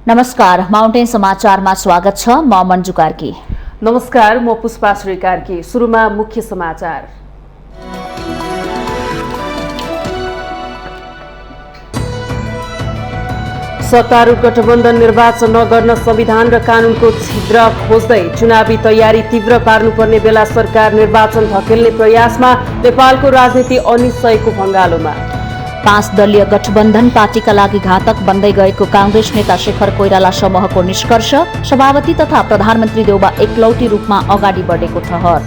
नमस्कार, माउन्टेन समाचारमा स्वागत छ। म मन्जु कार्की। नमस्कार, म पुष्पाश्री कार्की। सुरुमा मुख्य समाचार। सत्तारूढ गठबन्धन निर्वाचन नगर्न संविधान र कानूनको छिद्र खोज्दै चुनावी तयारी तीव्र पार्नुपर्ने बेला सरकार निर्वाचन धकेल्ने प्रयासमा, नेपालको राजनीति अनिश्चयको भङ्गालोमा। 5 दलीय गठबन्धन पार्टीका लागि घातक बन्दै गएको कांग्रेस नेता शेखर कोइराला समूहको निष्कर्ष, सभापति तथा प्रधानमन्त्री देउबा एकलौटी रूपमा अगाडि बढेको ठहर।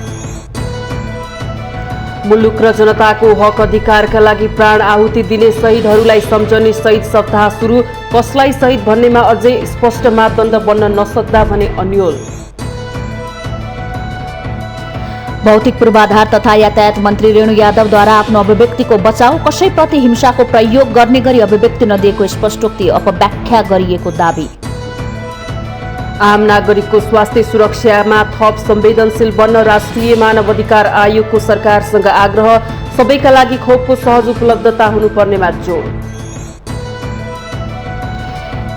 मुलुक र जनताको हक अधिकारका लागि प्राण आहुति दिने शहीदहरूलाई सम्झने शहीद सप्ताह सुरु, कसलाई शहीद भन्नेमा अझै स्पष्ट मापदण्ड बन्न नसक्दा भने अन्यल। भौतिक पूर्वाधार तथा यातायात मन्त्री रेणु यादवद्वारा आफ्नो अभिव्यक्तिको बचाउ, कसैप्रति हिंसाको प्रयोग गर्ने गरी अभिव्यक्ति नदिएको स्पष्टोक्ति अपव्याख्या गरिएको दावी। आम नागरिकको स्वास्थ्य सुरक्षामा थप संवेदनशील बन्न राष्ट्रिय मानव अधिकार आयोगको सरकारसँग आग्रह, सबैका लागि खोपको सहज उपलब्धता हुनुपर्नेमा जोड।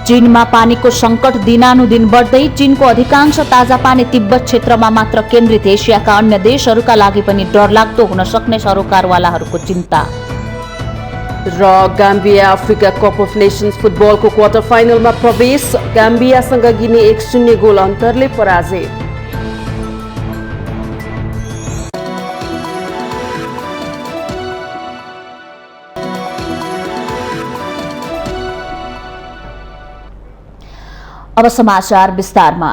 चीनमा पानीको संकट दिनानुदिन बढ्दै, चीनको अधिकांश ताजा पानी तिब्बत क्षेत्रमा मात्र केन्द्रित। एसियाका अन्य देशहरूका लागि पनि डरलाग्दो हुन सक्ने सरोकारवालाहरूको चिन्ता। र Gambia Africa cup of nations फुटबलको क्वार्टर फाइनलमा प्रवेश, गाम्बियासँग गिनी 1-0 गोल अन्तरले पराजय। अब समाचार विस्तारमा।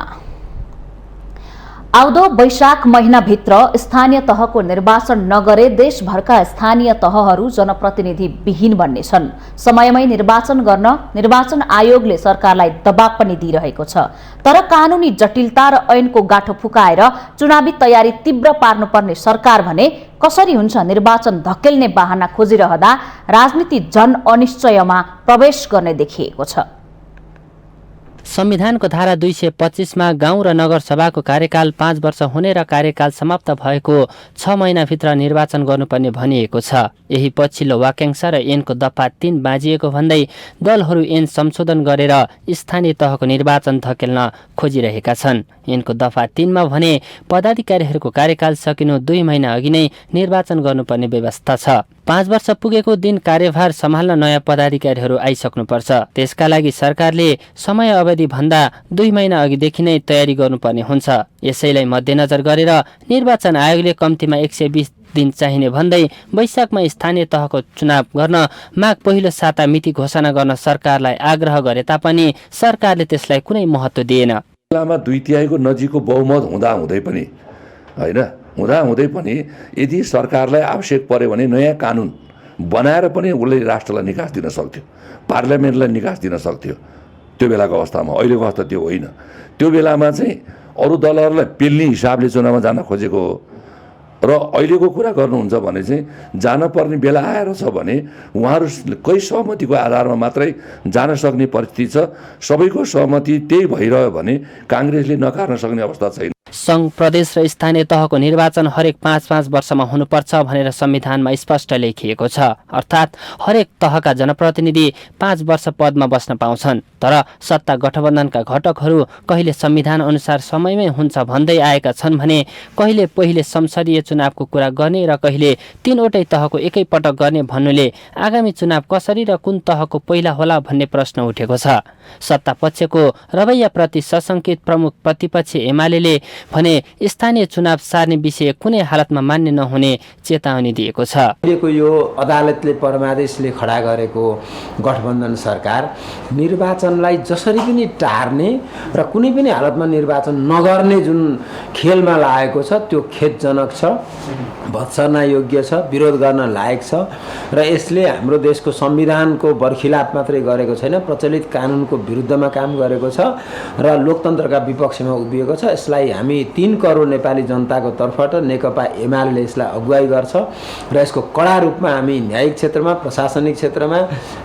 आउँदो वैशाख महिनाभित्र स्थानीय तहको निर्वाचन नगरे देशभरका स्थानीय तहहरू जनप्रतिनिधि विहीन बन्नेछन्। समयमै निर्वाचन गर्न निर्वाचन आयोगले सरकारलाई दबाव पनि दिइरहेको छ। तर कानूनी जटिलता र ऐनको गाठो फुकाएर चुनावी तयारी तीव्र पार्नुपर्ने सरकार भने कसरी हुन्छ निर्वाचन धकेल्ने बहाना खोजिरहँदा राजनीति जन अनिश्चयमा प्रवेश गर्ने देखिएको छ। संविधानको धारा 225 मा गाउँ र नगर सभाको कार्यकाल 5 वर्ष हुने र कार्यकाल समाप्त भएको 6 महिनाभित्र निर्वाचन गर्नुपर्ने भनिएको छ। यही पछिल्लो वाक्यांश र ऐनको दफा 3 बाँझिएको भन्दै दलहरू ऐन संशोधन गरेर स्थानीय तहको निर्वाचन धकेल्न खोजिरहेका छन्। ऐनको दफा 3 मा भने पदाधिकारीहरूको कार्यकाल सकिनु 2 महिना अघि नै निर्वाचन गर्नुपर्ने व्यवस्था छ। 5 वर्ष पुगेको दिन कार्यभार सम्हाल्न नयाँ पदाधिकारीहरू आइसक्नुपर्छ। त्यसका लागि सरकारले समय अवधि भन्दा 2 महिना अघिदेखि नै तयारी गर्नुपर्ने हुन्छ। यसैलाई मध्यनजर गरेर निर्वाचन आयोगले कम्तीमा 120 दिन चाहिने भन्दै वैशाखमा स्थानीय तहको चुनाव गर्न माघ पहिलो साता मिति घोषणा गर्न सरकारलाई आग्रह गरे तापनि सरकारले त्यसलाई कुनै महत्त्व दिएन। जिल्लामा 2/3 नजिकको बहुमत हुँदै पनि यदि सरकारलाई आवश्यक पर्यो भने नयाँ कानुन बनाएर पनि उसले राष्ट्रलाई निकास दिन सक्थ्यो, पार्लियामेन्टलाई निकास दिन सक्थ्यो। त्यो बेलाको अवस्थामा, अहिलेको अवस्था त्यो होइन। त्यो बेलामा चाहिँ अरू दलहरूलाई पेल्ने हिसाबले चुनावमा जान खोजेको हो। र अहिलेको कुरा गर्नुहुन्छ भने चाहिँ जानपर्ने बेला आएर छ भने उहाँहरूकै सहमतिको आधारमा मात्रै जान सक्ने परिस्थिति छ। सबैको सहमति त्यही भइरह्यो भने काङ्ग्रेसले नकार्न सक्ने अवस्था छैन। सङ्घ, प्रदेश र स्थानीय तहको निर्वाचन हरेक 5-5 वर्षमा हुनुपर्छ भनेर संविधानमा स्पष्ट लेखिएको छ। अर्थात् हरेक तहका जनप्रतिनिधि 5 वर्ष पदमा बस्न पाउँछन्। तर सत्ता गठबन्धनका घटकहरू कहिले संविधान अनुसार समयमै हुन्छ भन्दै आएका छन् भने कहिले पहिले संसदीय चुनावको कुरा गर्ने र कहिले 3वटै तहको एकैपटक गर्ने भन्नुले आगामी चुनाव कसरी र कुन तहको पहिला होला भन्ने प्रश्न उठेको छ। सत्ता पक्षको रवैयाप्रति सशङ्कित प्रमुख प्रतिपक्ष एमाले भने स्थानीय चुनाव सार्ने विषय कुनै हालतमा मान्य नहुने चेतावनी दिएको छ। यो अदालतले परमादेशले खडा गरेको गठबन्धन सरकार निर्वाचनलाई जसरी पनि टार्ने र कुनै पनि हालतमा निर्वाचन नगर्ने जुन खेलमा लागेको छ त्यो खेदजनक छ, भत्सना योग्य छ, विरोध गर्न लायक छ। र यसले हाम्रो देशको संविधानको बर्खिलाप मात्रै गरेको छैन, प्रचलित कानुनको विरुद्धमा काम गरेको छ र लोकतन्त्रका विपक्षमा उभिएको छ। यसलाई हामी 3 करोड नेपाली जनताको तर्फबाट नेकपा एमाले यसलाई अगुवाई गर्छ र यसको कडा रूपमा हामी न्यायिक क्षेत्रमा, प्रशासनिक क्षेत्रमा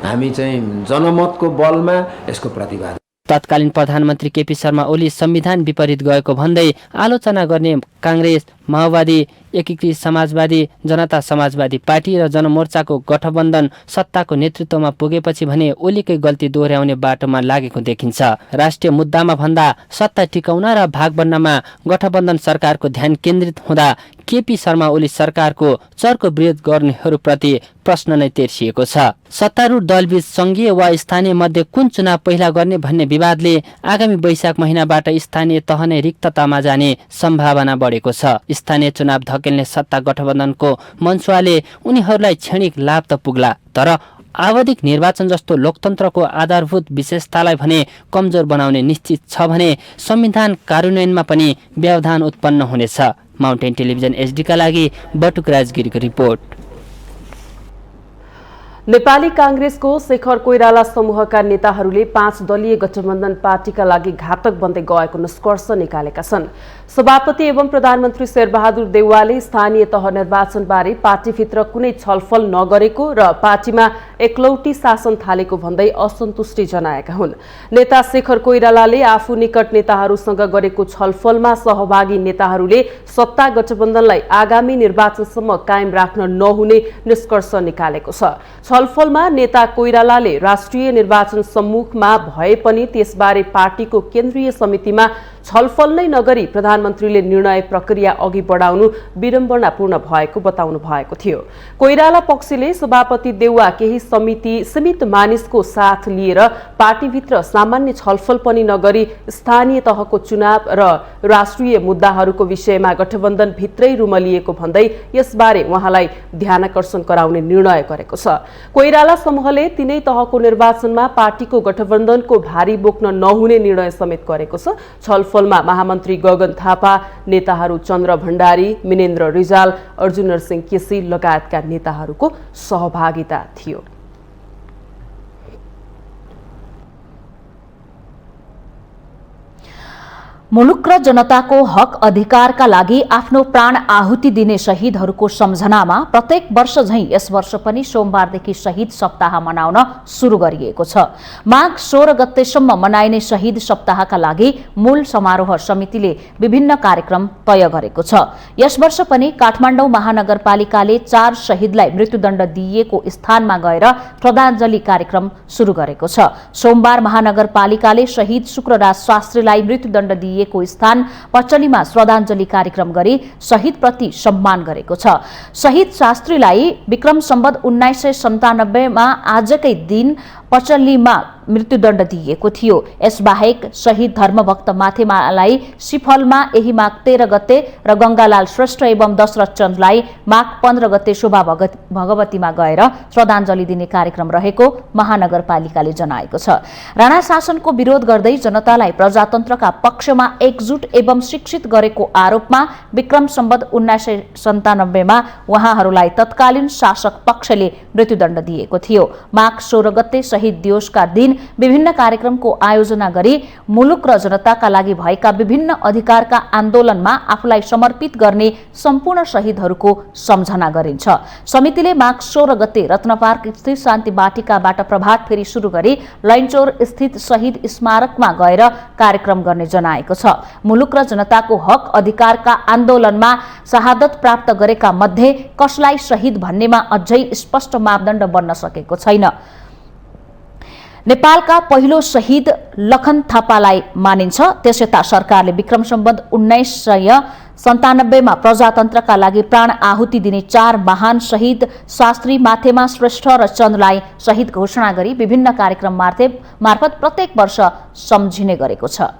हामी चाहिँ जनमतको बलमा यसको प्रतिवाद तत्कालीन प्रधानमन्त्री केपी शर्मा ओली संविधान विपरीत गएको भन्दै आलोचना गर्ने काङ्ग्रेस, माओवादी, एकीकृत समाजवादी, जनता समाजवादी पार्टी र जनमोर्चाको गठबन्धन सत्ताको नेतृत्वमा पुगेपछि भने ओलीकै गल्ती दोहोर्याउने बाटोमा लागेको देखिन्छ। राष्ट्रिय मुद्दामा भन्दा सत्ता टिकाउन र भाग बन्नमा गठबन्धन सरकारको ध्यान केन्द्रित हुँदा केपी शर्मा ओली सरकारको चर्को विरोध गर्नेहरूप्रति प्रश्न नै तेर्सिएको छ। सत्तारूढ दलबीच संघीय वा स्थानीय मध्ये कुन चुनाव पहिला गर्ने भन्ने विवादले आगामी वैशाख महिनाबाट स्थानीय तह नै रिक्ततामा जाने सम्भावना बढेको छ। स्थानीय चुनाव धकेल्ने सत्ता गठबन्धनको मन्सुवाले उनीहरूलाई क्षणिक लाभ त पुग्ला, तर आवधिक निर्वाचन जस्तो लोकतन्त्रको आधारभूत विशेषतालाई भने कमजोर बनाउने निश्चित छ भने संविधान कार्यान्वयनमा पनि व्यवधान उत्पन्न हुनेछ। माउन्टेन टेलिभिजन एचडीका लागि बटुक राजगिरीको रिपोर्ट। नेपाली कांग्रेसको शेखर कोइराला समूहका नेताहरूले 5 दलीय गठबन्धन पार्टीका लागि घातक बन्दै गएको निष्कर्ष निकालेका छन्। सभापति एवं प्रधानमन्त्री शेरबहादुर देउवाले स्थानीय तह निर्वाचनबारे पार्टीभित्र कुनै छलफल नगरेको र पार्टीमा एकलौटी शासन थालेको भन्दै असन्तुष्टि जनाएका हुन्। नेता शेखर कोइरालाले आफू निकट नेताहरूसँग गरेको छलफलमा सहभागी नेताहरूले सत्ता गठबन्धनलाई आगामी निर्वाचनसम्म कायम राख्न नहुने निष्कर्ष निकालेको छ। छलफलमा नेता कोइरालाले राष्ट्रिय निर्वाचन सम्मुखमा भए पनि त्यसबारे पार्टीको केन्द्रीय समितिमा छलफल नै नगरी प्रधानमन्त्रीले निर्णय प्रक्रिया अघि बढाउनु विडम्बनापूर्ण भएको बताउनु भएको थियो। कोइराला पक्षले सभापति देउवा केही सीमित मानिसको साथ लिएर पार्टीभित्र सामान्य छलफल पनि नगरी स्थानीय तहको चुनाव र राष्ट्रिय मुद्दाहरूको विषयमा गठबन्धन भित्रै रुमलिएको भन्दै यसबारे उहाँलाई ध्यानाकर्षण गराउने निर्णय गरेको छ। कोइराला समूहले तीनै तहको निर्वाचनमा पार्टीको गठबन्धनको भारी बोक्न नहुने निर्णय समेत गरेको छ। छलफलमा महामन्त्री गगन थापा, नेताहरू चन्द्र भण्डारी, मिनेन्द्र रिजाल, अर्जुन नरसिंह केसी लगायतका नेताहरूको सहभागिता थियो। मुलुक र जनताको हक अधिकारका लागि आफ्नो प्राण आहुति दिने शहीदहरूको सम्झनामा प्रत्येक वर्ष झैं यस वर्ष पनि सोमबारदेखि शहीद सप्ताह मनाउन सुरु गरिएको छ। माघ 16 गतेसम्म मनाइने शहीद सप्ताहका लागि मूल समारोह समितिले विभिन्न कार्यक्रम तय गरेको छ। यस वर्ष पनि काठमाडौँ महानगरपालिकाले 4 शहीदलाई मृत्युदण्ड दिइएको स्थानमा गएर श्रद्धाञ्जली कार्यक्रम सुरु गरेको छ। सोमबार महानगरपालिकाले शहीद शुक्रराज शास्त्रीलाई मृत्युदण्ड दिए स्थान पचलीमा श्रद्धाञ्जली कार्यक्रम गरी शहीदप्रति सम्मान गरेको छ। शहीद शास्त्रीलाई विक्रम सम्वत 1997 मा आजकै दिन पचलीमा मृत्युदण्ड दिइएको थियो। यसबाहेक शहीद धर्मभक्त माथेमालाई सिफलमा यही माघ 13 गते र गंगालाल श्रेष्ठ एवं दशरथ चन्दलाई माघ 15 गते शोभा भगवतीमा गएर श्रद्धाञ्जली दिने कार्यक्रम रहेको महानगरपालिकाले जनाएको छ। राणा शासनको विरोध गर्दै जनतालाई प्रजातन्त्रका पक्षमा एकजुट एवं शिक्षित गरेको आरोपमा विक्रम सम्वत 1997 मा उहाँहरूलाई तत्कालीन शासक पक्षले मृत्युदण्ड दिएको थियो। माघ 16 गते शहीद दिवसका दिन विभिन्न कार्यक्रमको आयोजना गरी मुलुक र जनताका लागि भएका विभिन्न अधिकारका आन्दोलनमा आफूलाई समर्पित गर्ने सम्पूर्ण शहीदहरूको सम्झना गरिन्छ। समितिले माघ 16 गते रत्नपार्क स्थित शान्ति बाटिकाबाट प्रभात फेरी सुरु गरी लैनचौर स्थित शहीद स्मारकमा गएर कार्यक्रम गर्ने जनाएको छ। मुलुक र जनताको हक अधिकारका आन्दोलनमा शहादत प्राप्त गरेका मध्ये कसलाई शहीद भन्नेमा अझै स्पष्ट मापदण्ड बन्न सकेको छैन। नेपालका पहिलो शहीद लखन थापालाई मानिन्छ। त्यसयता सरकारले विक्रम सम्वत 1997 मा प्रजातन्त्रका लागि प्राण आहुति दिने 4 महान शहीद शास्त्री, माथेमा, श्रेष्ठ र चन्दलाई शहीद घोषणा गरी विभिन्न कार्यक्रम मार्फत प्रत्येक वर्ष सम्झिने गरेको छ।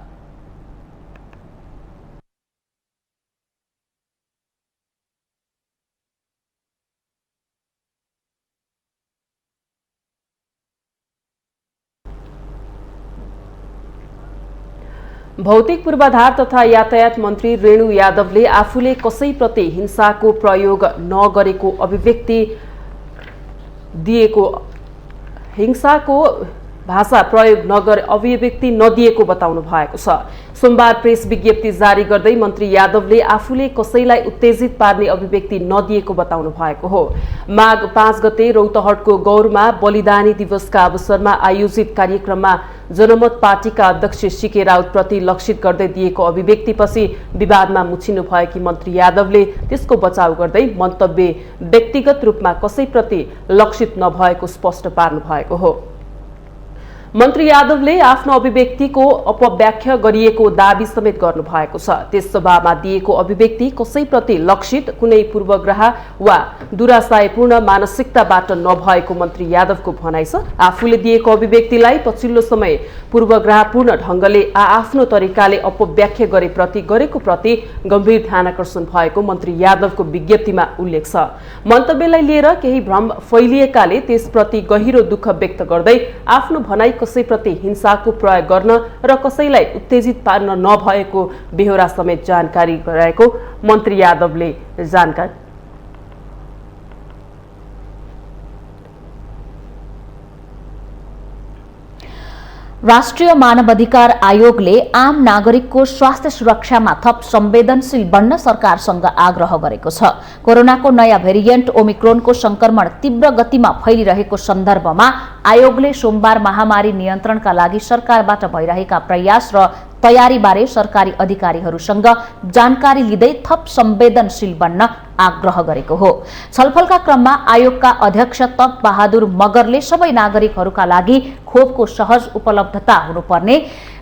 भौतिक पूर्वाधार तथा यातायात मन्त्री रेणु यादवले आफूले कसैप्रति हिंसाको प्रयोग नगरेको अभिव्यक्ति दिएको हिंसाको भाषा प्रयोग अभिव्यक्ति नदिएको बताउनु भएको छ। सोमबार प्रेस विज्ञप्ति जारी गर्दै मन्त्री यादवले आफूले कसैलाई उत्तेजित पार्ने अभिव्यक्ति नदिएको बताउनु भएको हो। माघ 5 गते रौतहटको गौरमा बलिदानी दिवसका अवसरमा आयोजित कार्यक्रममा जनमत पार्टीका अध्यक्ष सीके राउतप्रति लक्षित गर्दै दिएको अभिव्यक्तिपछि विवादमा मुछिनु भएकी मन्त्री यादवले त्यसको बचाउ गर्दै मन्तव्य व्यक्तिगत रूपमा कसैप्रति लक्षित नभएको स्पष्ट पार्नु भएको हो। मन्त्री यादवले आफ्नो अभिव्यक्तिको अपव्याख्या गरिएको दाबी समेत गर्नु भएको छ। त्यस सभामा दिएको अभिव्यक्ति कसैप्रति लक्षित, कुनै पूर्वग्रह वा दुराशयपूर्ण मानसिकताबाट नभएको मन्त्री यादवको भनाइ छ। आफूले दिएको अभिव्यक्तिलाई पछिल्लो समय पूर्वग्रहपूर्ण ढंगले आफ्नो तरिकाले अपव्याख्या गरेको प्रति गम्भीर ध्यानकर्षण भएको मन्त्री यादवको विज्ञप्तिमा उल्लेख छ। मन्तव्यलाई लिएर केही भ्रम फैलिएकाले त्यसप्रति गहिरो दुःख व्यक्त गर्दै आफ्नो भनाइ कसैप्रति हिंसाको प्रयोग गर्न र कसैलाई उत्तेजित पार्न नभएको बेहोरा समेत जानकारी गराएको मन्त्री यादवले जानकारी राष्ट्रिय मानवाधिकार आयोगले आम नागरिकको स्वास्थ्य सुरक्षामा थप संवेदनशील बन्न सरकारसँग आग्रह गरेको छ। कोरोनाको नयाँ भेरिएन्ट ओमिक्रोनको संक्रमण तीव्र गतिमा फैलिरहेको सन्दर्भमा आयोगले सोमबार महामारी नियन्त्रणका लागि सरकारबाट भइरहेका प्रयास र तयारीबारे सरकारी अधिकारीहरूसँग जानकारी लिँदै थप संवेदनशील बन्न आग्रह गरेको हो। छलफलका क्रममा आयोगका अध्यक्ष तप बहादुर मगरले सबै नागरिकहरूका लागि खोपको सहज उपलब्धता हुनुपर्ने,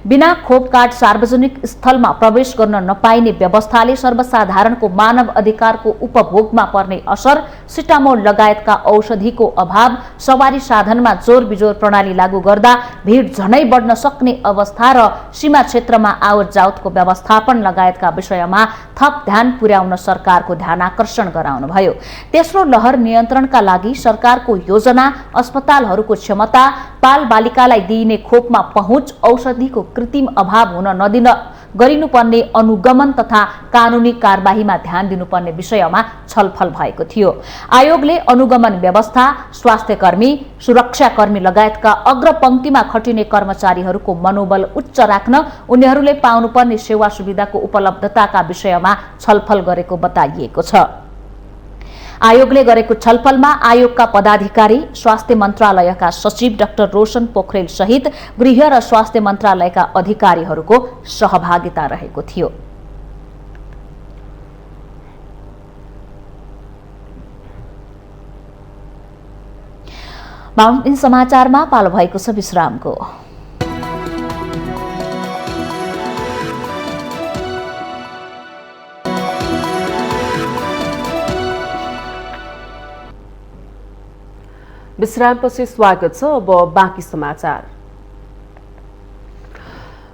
बिना खोप कार्ड सार्वजनिक स्थलमा प्रवेश गर्न नपाइने व्यवस्थाले सर्वसाधारणको मानव अधिकारको उपभोगमा पर्ने असर, सिटामोल लगायतका औषधिको अभाव, सवारी साधनमा जोर बिजोर प्रणाली लागू गर्दा भीड़ झनै बढ्न सक्ने अवस्था र सीमा क्षेत्रमा आवत जावतको व्यवस्थापन लगायतका विषयमा थप ध्यान पुर्याउन सरकारको ध्यानाकर्षण गराउनुभयो। तेस्रो लहर नियन्त्रणका लागि सरकारको योजना, अस्पतालहरूको क्षमता, बाल बालिकालाई दिइने खोपमा पहुँच, औषधिको कृत्रिम अभाव हुन नदिन गरिनुपर्ने अनुगमन तथा कानूनी कारबाहीमा ध्यान दिनुपर्ने विषयमा छलफल भएको थियो। आयोगले अनुगमन व्यवस्था, स्वास्थ्यकर्मी, सुरक्षाकर्मी लगायतका अग्रपंक्तिमा खटिने कर्मचारीहरूको मनोबल उच्च राख्न उनीहरूले पाउनुपर्ने सेवा सुविधाको उपलब्धताका विषयमा छलफल गरेको बताइएको छ। आयोगले गरेको छलफलमा आयोगका पदाधिकारी, स्वास्थ्य मन्त्रालयका सचिव डाक्टर रोशन पोखरेल सहित गृह र स्वास्थ्य मन्त्रालयका अधिकारीहरूको सहभागिता रहेको थियो। माउन्टेन समाचारमा पालो भएको छ विश्रामको। विश्रामपछि स्वागत छ। अब बाँकी समाचार।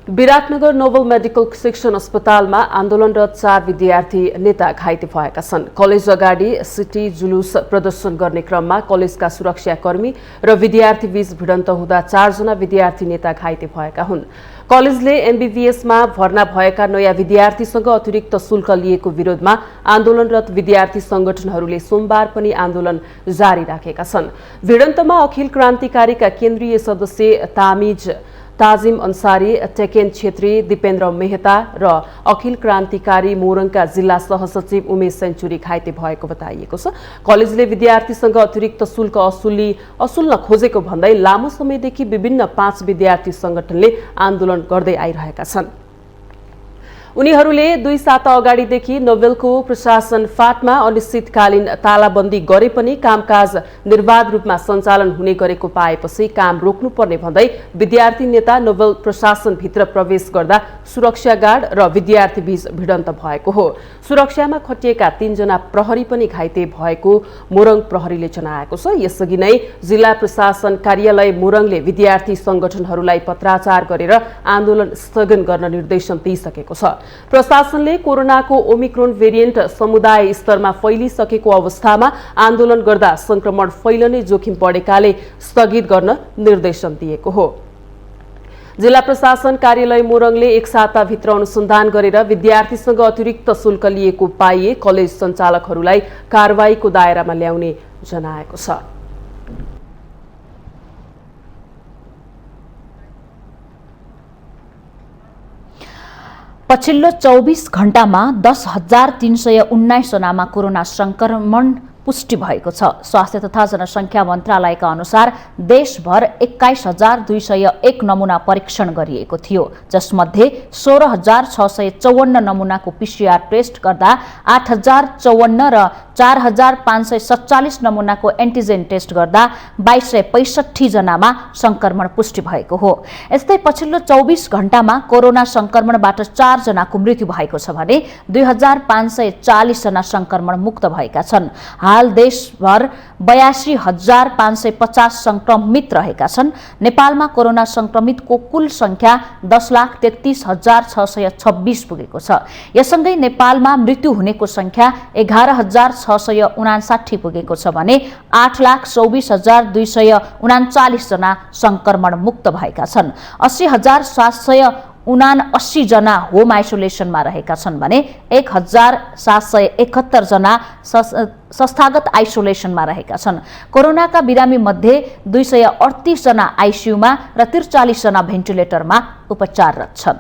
विराटनगर नोबल मेडिकल शिक्षण अस्पतालमा आन्दोलनरत 4 विद्यार्थी नेता घाइते भएका छन्। कलेज अगाडि सिटी जुलुस प्रदर्शन गर्ने क्रममा कलेजका सुरक्षाकर्मी र विद्यार्थी बीच भिडन्त हुँदा 4 जना विद्यार्थी नेता घाइते भएका हुन्। कलेजले एमबीबीएसमा भर्ना भएका नयाँ विद्यार्थीसँग अतिरिक्त शुल्क लिएको विरोधमा आन्दोलनरत विद्यार्थी संगठनहरूले सोमबार पनि आन्दोलन जारी राखेका छन्। भिडन्तमा अखिल क्रान्तिकारीका केन्द्रीय सदस्य ताजिम अन्सारी, टेकेन छेत्री, दिपेन्द्र मेहता र अखिल क्रान्तिकारी मोरङका जिल्ला सहसचिव उमेश सेन्चुरी घाइते भएको बताइएको छ। कलेजले विद्यार्थीसँग अतिरिक्त शुल्क असुल्न खोजेको भन्दै लामो समयदेखि विभिन्न 5 विद्यार्थी संगठनले आन्दोलन गर्दै आइरहेका छन्। उनीहरूले 2 साता अगाडिदेखि नोबेलको प्रशासन फाँटमा अनिश्चितकालीन तालाबन्दी गरे पनि कामकाज निर्बाध रूपमा सञ्चालन हुने गरेको पाएपछि काम रोक्नुपर्ने भन्दै विद्यार्थी नेता नोबेल प्रशासनभित्र प्रवेश गर्दा सुरक्षा गार्ड र विद्यार्थी बीच भिडन्त भएको हो। सुरक्षामा खटिएका 3 जना प्रहरी पनि घाइते भएको मोरङ प्रहरीले जनाएको छ। यसअघि नै जिल्ला प्रशासन कार्यालय मोरङले विद्यार्थी संगठनहरूलाई पत्राचार गरेर आन्दोलन स्थगन गर्न निर्देशन दिइसकेको छ। प्रशासनले कोरोनाको ओमिक्रोन भेरिएन्ट समुदाय स्तरमा फैलिसकेको अवस्थामा आन्दोलन गर्दा संक्रमण फैलने जोखिम बढेकाले स्थगित गर्न निर्देशन दिएको हो। जिल्ला प्रशासन कार्यालय मोरङले 1 साताभित्र अनुसन्धान गरेर विद्यार्थीसँग अतिरिक्त शुल्क लिएको पाइए कलेज सञ्चालकहरूलाई कारबाहीको दायरामा ल्याउने जनाएको छ। पछिल्लो 24 घण्टामा 10,319 जनामा कोरोना संक्रमण पुष्टि भएको छ। स्वास्थ्य तथा जनसङ्ख्या मन्त्रालयका अनुसार देशभर 21,201 नमुना परीक्षण गरिएको थियो, जसमध्ये 16,654 नमुनाको PCR टेस्ट गर्दा 8,054 र 4,547 नमुनाको एन्टिजेन टेस्ट गर्दा 2,265 जनामा संक्रमण पुष्टि भएको हो। यस्तै पछिल्लो 24 घण्टामा कोरोना संक्रमणबाट 4 जनाको मृत्यु भएको छ भने 2,540 जना संक्रमण मुक्त भएका छन्। हाल देशभर 82,550 संक्रमित रहेका छन्। नेपालमा कोरोना संक्रमितको कुल संख्या 10,33,626 पुगेको छ। यससँगै नेपालमा मृत्यु हुनेको संख्या 11,659 पुगेको छ भने 8,24,239 जना संक्रमण मुक्त भएका छन्। 80,779 जना होम आइसोलेसनमा रहेका छन् भने 1,771 जना संस्थागत आइसोलेसनमा रहेका छन्। कोरोनाका बिरामी मध्ये 238 जना आइसियुमा र 43 जना भेन्टिलेटरमा उपचाररत छन्।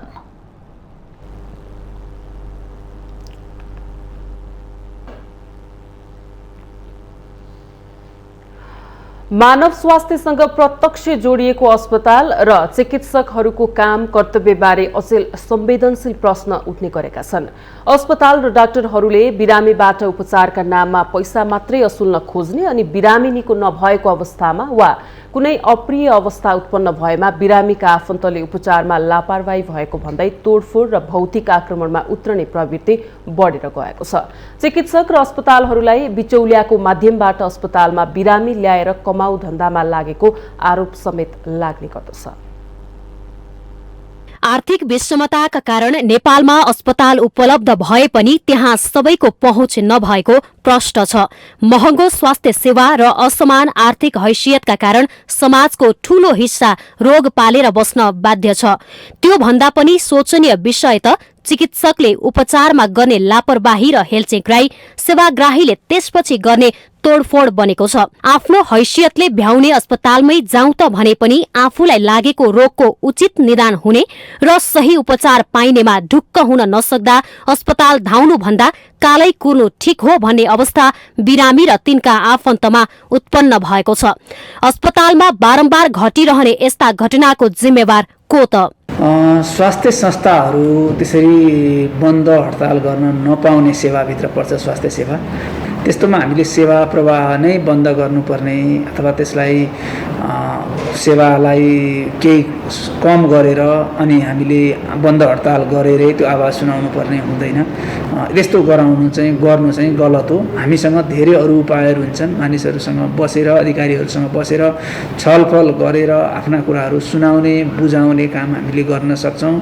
मानव स्वास्थ्यसँग प्रत्यक्ष जोडिएको अस्पताल र चिकित्सकहरूको काम कर्तव्यबारे अचेल संवेदनशील प्रश्न उठ्ने गरेका छन्। अस्पताल र डाक्टरहरूले बिरामीबाट उपचारका नाममा पैसा मात्रै असुल्न खोज्ने अनि बिरामी निको नभएको अवस्थामा वा कुनै अप्रिय अवस्था उत्पन्न भएमा बिरामीका आफन्तले उपचारमा लापरवाही भएको भन्दै तोडफोड र भौतिक आक्रमणमा उत्रने प्रवृत्ति बढेर गएको छ। चिकित्सक र अस्पतालहरूलाई बिचौलियाको माध्यमबाट अस्पतालमा बिरामी ल्याएर कमाउ धन्दामा लागेको आरोप समेत लाग्ने गर्दछ। आर्थिक विषमताका कारण नेपालमा अस्पताल उपलब्ध भए पनि त्यहाँ सबैको पहुँच नभएको प्रश्न छ। महँगो स्वास्थ्य सेवा र असमान आर्थिक हैसियतका कारण समाजको ठूलो हिस्सा रोग पालेर बस्न बाध्य छ। त्यो भन्दा पनि शोचनीय विषय त चिकित्सकले उपचारमा गर्ने लापरवाही र हेलचेक्राई सेवाग्राहीले त्यसपछि गर्ने तोडफोड बनेको छ। आफ्नो हैसियतले भ्याउने अस्पतालमै जाउँ त भने पनि आफूलाई लागेको रोगको उचित निदान हुने र सही उपचार पाइनेमा ढुक्क हुन नसक्दा अस्पताल धाउनु भन्दा कालै कुर्नु ठिक हो भन्ने अवस्था बिरामी र तिनका आफन्तमा उत्पन्न भएको छ। अस्पतालमा बारम्बार घटिरहने यस्ता घटनाको जिम्मेवार को त? स्वास्थ्य संस्थाहरू त्यसरी बन्द हडताल गर्न नपाउने सेवाभित्र पर्छ स्वास्थ्य सेवा। त्यस्तोमा हामीले सेवा प्रवाह नै बन्द गर्नुपर्ने अथवा त्यसलाई सेवालाई केही कम गरेर अनि हामीले बन्द हडताल गरेरै त्यो आवाज सुनाउनु पर्ने हुँदैन। त्यस्तो गर्नु चाहिँ गलत हो। हामीसँग धेरै अरू उपायहरू हुन्छन्। मानिसहरूसँग बसेर अधिकारीहरूसँग बसेर छलफल गरेर आफ्ना कुराहरू सुनाउने बुझाउने काम हामीले गर्न सक्छौँ।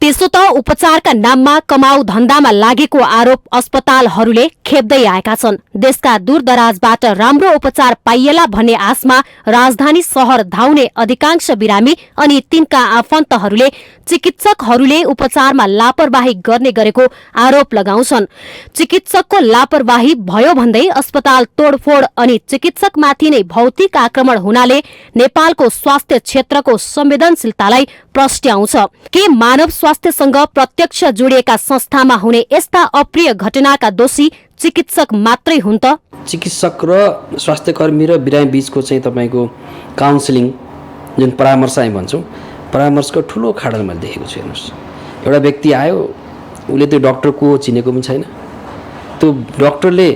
त्यसो त उपचारका नाममा कमाउ धन्दामा लागेको आरोप अस्पतालहरूले खेप्दै आएका छन्। देशका दूरदराजबाट राम्रो उपचार पाइएला भन्ने आशमा राजधानी शहर धाउने अधिकांश बिरामी अनि तिनका आफन्तहरूले चिकित्सकहरूले उपचारमा लापरवाही गर्ने गरेको आरोप लगाउँछन्। चिकित्सकको लापरवाही भयो भन्दै अस्पताल तोडफोड अनि चिकित्सकमाथि नै भौतिक आक्रमण हुनाले नेपालको स्वास्थ्य क्षेत्रको संवेदनशीलतालाई प्रश्ट्याउँछ। के मानव स्वास्थ्यसँग प्रत्यक्ष जोडिएका संस्थामा हुने यस्ता अप्रिय घटनाका दोषी चिकित्सक मात्रै हुन् त? चिकित्सक र स्वास्थ्यकर्मी र बिरामी बीचको चाहिँ तपाईँको काउन्सिलिङ जुन परामर्श हामी भन्छौँ, परामर्शको ठुलो खाडल मैले देखेको छु। हेर्नुहोस्, एउटा व्यक्ति आयो, उसले त्यो डक्टर को चिनेको पनि छैन। त्यो डक्टरले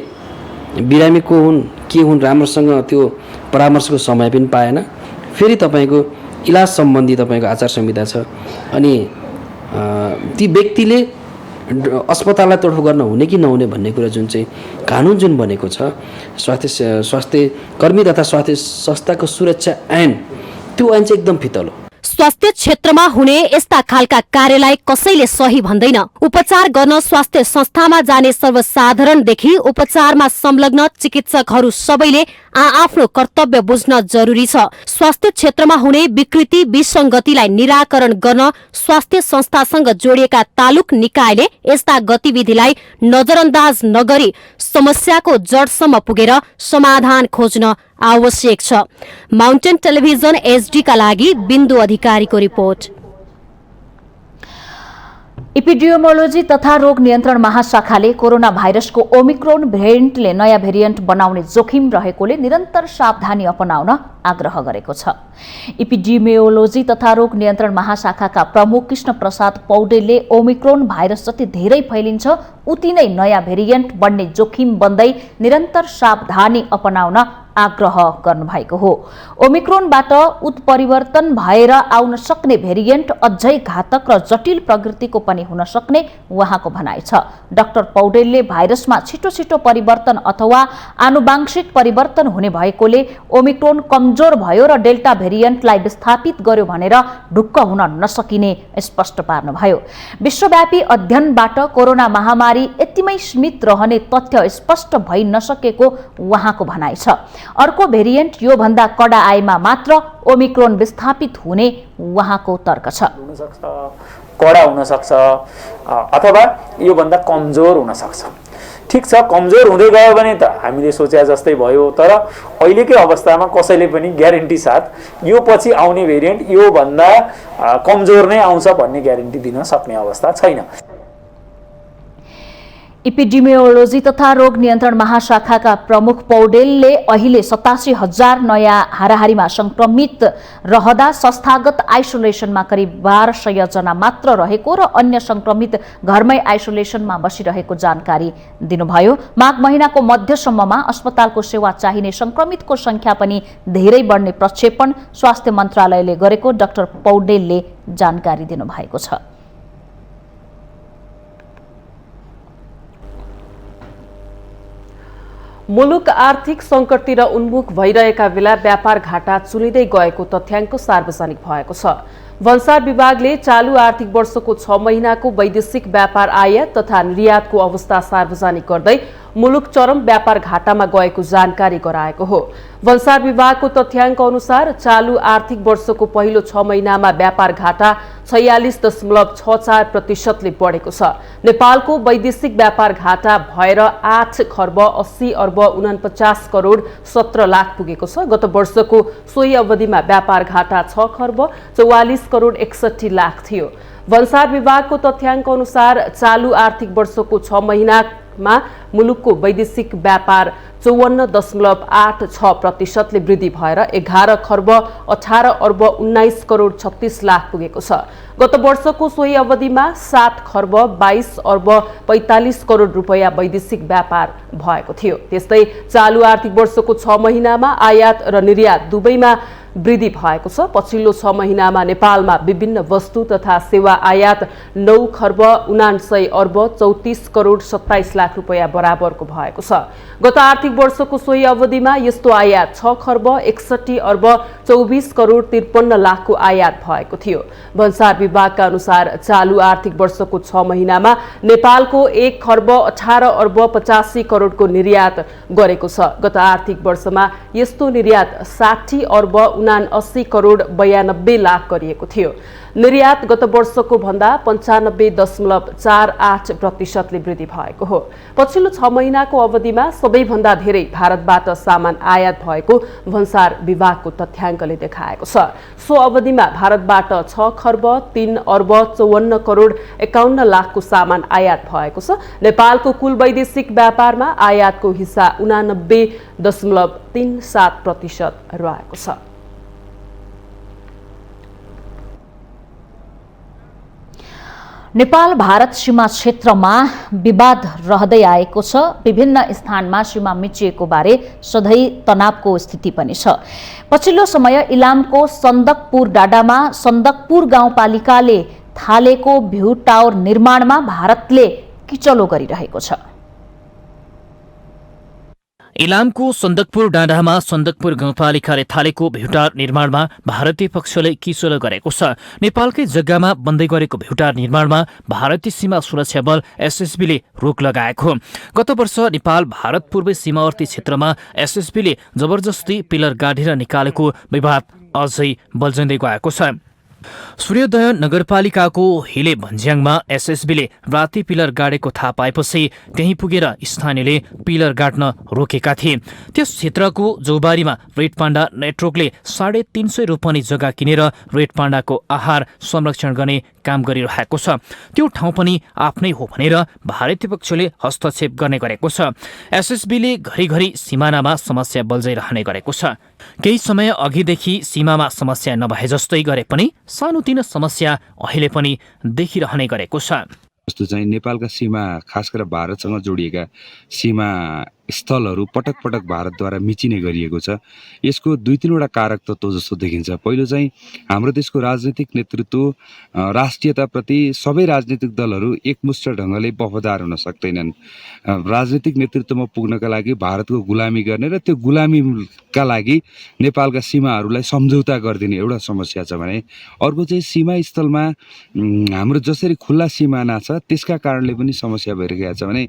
बिरामी को हुन् के हुन् राम्रोसँग त्यो परामर्शको समय पनि पाएन। फेरि तपाईँको इलाज सम्बन्धी तपाईँको आचार संहिता छ अनि ती व्यक्तिले अस्पताललाई तोडफोड गर्न हुने कि नहुने भन्ने कुरा जुन चाहिँ कानुन जुन बनेको छ स्वास्थ्य कर्मी तथा स्वास्थ्य संस्थाको सुरक्षा ऐन, त्यो ऐन चाहिँ एकदम फितलो। स्वास्थ्य क्षेत्रमा हुने यस्ता खालका कार्यलाई कसैले सही भन्दैन। उपचार गर्न स्वास्थ्य संस्थामा जाने सर्वसाधारणदेखि उपचारमा संलग्न चिकित्सकहरू सबैले आफ्नो कर्तव्य बुझ्न जरुरी छ। स्वास्थ्य क्षेत्रमा हुने विकृति विसंगतिलाई निराकरण गर्न स्वास्थ्य संस्थासँग जोडिएका तालुक निकायले यस्ता गतिविधिलाई नजरअन्दाज नगरी समस्याको जडसम्म पुगेर समाधान खोज्न आवश्यक छ। माउन्टेन टेलिभिजन एचडी का लागि बिन्दु अधिकारीको रिपोर्ट। इपिडियोमोलोजी तथा रोग नियन्त्रण महाशाखाले कोरोना भाइरसको ओमिक्रोन भेरिएन्टले नयाँ भेरिएन्ट बनाउने जोखिम रहेकोले निरन्तर सावधानी अपनाउन आग्रह गरेको छ। इपिडियोमोलोजी तथा रोग नियन्त्रण महाशाखाका प्रमुख कृष्ण प्रसाद पौडेलले ओमिक्रोन भाइरस जति धेरै फैलिन्छ उति नै नयाँ भेरिएन्ट बढ्ने जोखिम बन्दै निरन्तर सावधानी अपनाउन आग्रह गर्नुभएको हो। ओमिक्रोनबाट उत्परिवर्तन भएर आउन सक्ने भेरिएन्ट अझै घातक र जटिल प्रकृतिको पनि हुन सक्ने उहाँको भनाइ छ। डाक्टर पौडेलले भाइरसमा छिटो छिटो परिवर्तन अथवा आनुवांशिक परिवर्तन हुने भएकोले ओमिक्रोन कमजोर भयो र डेल्टा भेरिएन्टलाई विस्थापित गर्यो भनेर ढुक्क हुन नसकिने स्पष्ट पार्नुभयो। विश्वव्यापी अध्ययनबाट कोरोना महामारी यतिमै सीमित रहने तथ्य स्पष्ट भइ नसकेको उहाँको भनाइ छ। अर्को भेरिएन्ट यो भन्दा कडा आएमा मात्र ओमिक्रोन विस्थापित हुने उहाँको तर्क छ। कडा हुन सक्छ अथवा यो भन्दा कमजोर हुन सक्छ। ठीक छ, कमजोर हुँदै गयो भने त हामीले सोचे जस्तै भयो, तर अहिलेकै अवस्थामा कसैले पनि ग्यारेन्टी साथ यो पछि आउने भेरिएन्ट यो भन्दा कमजोर नै आउँछ भन्ने ग्यारेन्टी दिन सक्ने अवस्था छैन। इपिडिमियोलोजी तथा रोग नियन्त्रण महाशाखाका प्रमुख पौडेलले अहिले 87,000 नयाँ हाराहारीमा संक्रमित रहँदा संस्थागत आइसोलेसनमा करिब 1200 जना मात्र रहेको र अन्य संक्रमित घरमै आइसोलेसनमा बसिरहेको जानकारी दिनुभयो। माघ महिनाको मध्यसम्ममा अस्पतालको सेवा चाहिने संक्रमितको संख्या पनि धेरै बढ्ने प्रक्षेपण स्वास्थ्य मन्त्रालयले गरेको डाक्टर पौडेलले जानकारी दिनुभएको छ। मुलुक आर्थिक सङ्कटतिर उन्मुख भइरहेका बेला व्यापार घाटा चुलिँदै गएको तथ्याङ्क सार्वजनिक भएको छ। भन्सार विभागले चालू आर्थिक वर्षको 6 महिनाको वैदेशिक व्यापार आयात तथा निर्यातको अवस्था सार्वजनिक गर्दै मुलुक चरम व्यापार घाटामा गएको जानकारी गराएको हो। भन्सार विभागको तथ्याङ्क अनुसार चालू आर्थिक वर्षको पहिलो 6 महिनामा व्यापार घाटा 46.64% बढेको छ। नेपालको वैदेशिक व्यापार घाटा भएर 8 खर्ब 80 अर्ब 49 करोड 17 लाख पुगेको छ। गत वर्षको सोही अवधिमा व्यापार घाटा 6 खर्ब 44 करोड 61 लाख थियो। भन्सार विभागको तथ्याङ्क अनुसार चालू आर्थिक वर्षको 6 महिनामा मुलुकको वैदेशिक व्यापार 54.86% वृद्धि भएर 11 खर्ब 18 अर्ब 19 करोड 36 लाख पुगेको छ। गत वर्षको सोही अवधिमा 7 खर्ब 22 अर्ब 45 करोड रुपैयाँ वैदेशिक व्यापार भएको थियो। त्यस्तै चालू आर्थिक वर्षको 6 महिनामा आयात र निर्यात दुवैमा वृद्धि भएको छ। पछिल्लो 6 महिनामा नेपालमा विभिन्न वस्तु तथा सेवा आयात 9 खर्ब 79 अर्ब 34 करोड 27 लाख रुपैयाँ बराबरको भएको छ। गत आर्थिक वर्षको सोही अवधिमा यस्तो आयात 6 खर्ब 61 अर्ब 24 करोड 53 लाखको आयात भएको थियो। भन्सार विभागका अनुसार चालू आर्थिक वर्षको 6 महिनामा नेपालको 1 खर्ब 18 अर्ब 85 करोडको निर्यात गरेको छ। गत आर्थिक वर्षमा यस्तो निर्यात 60 अर्ब 79 करोड 92 लाख गरिएको थियो। निर्यात गत वर्षको भन्दा 95.48% वृद्धि भएको हो। पछिल्लो 6 महिनाको अवधिमा सबैभन्दा धेरै भारतबाट सामान आयात भएको भन्सार विभागको तथ्याङ्कले देखाएको छ। सो अवधिमा भारतबाट 6 खर्ब 3 अर्ब 54 करोड 51 लाखको सामान आयात भएको छ। नेपालको कुल वैदेशिक व्यापारमा आयातको हिस्सा 89.37% रहेको छ। नेपाल भारत सीमा क्षेत्रमा विवाद रहँदै आएको छ। विभिन्न स्थानमा सीमा मिचिएको बारे सधैँ तनावको स्थिति पनि छ। पछिल्लो समय इलामको सन्दकपुर डाँडामा सन्दकपुर गाउँपालिकाले थालेको भ्यू टावर निर्माणमा भारतले किचलो गरिरहेको छ। इलामको सन्दकपुर डाँडामा सन्दकपुर गाउँपालिकाले थालेको भ्यूटार निर्माणमा भारतीय पक्षले किचलो गरेको छ। नेपालकै जग्गामा बन्दै गरेको भ्यूटार निर्माणमा भारतीय सीमा सुरक्षा बल एसएसबीले रोक लगाएको। गत वर्ष नेपाल भारत पूर्वी सीमावर्ती क्षेत्रमा एसएसबीले जबरजस्ती पिलर गाडेर निकालेको विवाद अझै बल्झँदै गएको छ। सूर्योदय नगरपालिकाको हिले भन्ज्याङमा एसएसबीले राति पिलर गाडेको थाहा पाएपछि त्यहीँ पुगेर स्थानीयले पिलर गाड्न रोकेका थिए। त्यस क्षेत्रको जौबारीमा रेड पाण्डा नेटवर्कले 350 रोपनी जग्गा किनेर रेड पाण्डाको आहार संरक्षण गर्ने काम गरिरहेको छ। त्यो ठाउँ पनि आफ्नै हो भनेर भारतीय पक्षले हस्तक्षेप गर्ने गरेको छ। एसएसबीले घरिघरि सिमानामा समस्या बल्झाइरहने गरेको छ। केही समय अघिदेखि सीमामा समस्या नभए जस्तै गरे पनि सानोतिनो समस्या अहिले पनि देखिरहने गरेको छ। जस्तो चाहिँ नेपालका सीमा खास गरेर भारतसँग जोडिएका सीमा स्थलहरू पटक पटक भारतद्वारा मिचिने गरिएको छ। यसको 2-3वटा कारक तत्त्व जस्तो देखिन्छ। पहिलो चाहिँ हाम्रो देशको राजनीतिक नेतृत्व राष्ट्रियताप्रति सबै राजनीतिक दलहरू एकमुष्ट ढङ्गले वफादार हुन सक्दैनन्। राजनीतिक नेतृत्वमा पुग्नका लागि भारतको गुलामी गर्ने र त्यो गुलामीका लागि नेपालका सीमाहरूलाई सम्झौता गरिदिने एउटा समस्या छ भने, अर्को चाहिँ सीमा स्थलमा हाम्रो जसरी खुल्ला सिमाना छ त्यसका कारणले पनि समस्या भइरहेको छ भने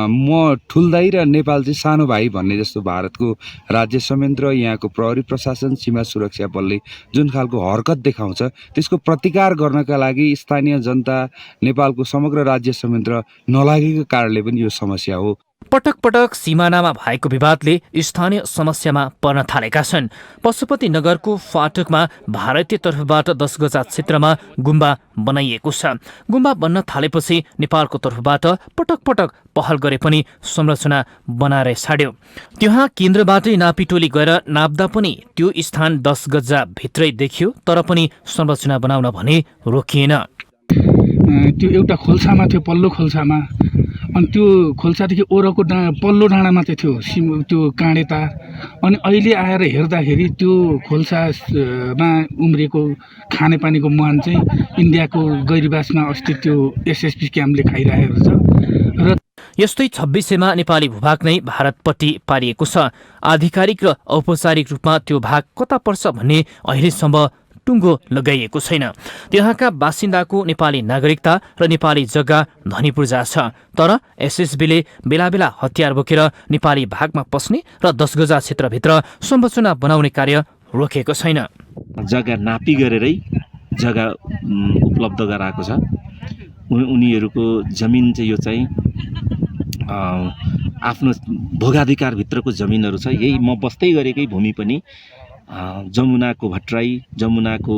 म ठुल्दाई र नेपाल चाहिँ सानो भाइ भन्ने जस्तो भारतको राज्य संयन्त्र, यहाँको प्रहरी प्रशासन, सीमा सुरक्षा बलले जुन खालको हरकत देखाउँछ त्यसको प्रतिकार गर्नका लागि स्थानीय जनता, नेपालको समग्र राज्य संयन्त्र नलागेको कारणले पनि यो समस्या हो। पटक पटक सिमानामा भएको विवादले स्थानीय समस्यामा पर्न थालेका छन्। पशुपतिनगरको फाटकमा भारतीय तर्फबाट 10 गजा क्षेत्रमा गुम्बा बनाइएको छ। गुम्बा बन्न थालेपछि नेपालको तर्फबाट पटक पटक पहल गरे पनि संरचना बनाएर छाड्यो। त्यहाँ केन्द्रबाटै नापीटोली गएर नाप्दा पनि त्यो स्थान 10 गजा भित्रै देखियो, तर पनि संरचना बनाउन भने रोकिएन। त्यो एउटा खोल्सामा थियो, पल्लो खोल्सामा, अनि त्यो खोल्सादेखि ओरको पल्लो डाँडामा चाहिँ थियो त्यो काँडे तार। अनि अहिले आएर हेर्दाखेरि त्यो खोल्सामा उम्रिएको खानेपानीको मुहान चाहिँ इन्डियाको गैरीबासमा अस्ति त्यो एसएसपी क्याम्पले खाइरहेको छ। र यस्तै 26मा नेपाली भूभाग नै भारतपट्टि पारिएको छ। आधिकारिक र औपचारिक रूपमा त्यो भाग कता पर्छ भन्ने अहिलेसम्म टुङ्गो लगाइएको छैन। त्यहाँका बासिन्दाको नेपाली नागरिकता र नेपाली जग्गा धनी पूर्जा छ, तर एसएसबीले बेला बेला हतियार बोकेर नेपाली भागमा पस्ने र 10 गजा क्षेत्रभित्र संरचना बनाउने कार्य रोकेको छैन। जग्गा नापी गरेरै जग्गा उपलब्ध गराएको छ। उनीहरूको जमिन चाहिँ यो चाहिँ आफ्नो भोगाधिकारभित्रको जमिनहरू छ। यही म बस्दै गरेकै भूमि पनि जमुनाको भट्टराई, जमुनाको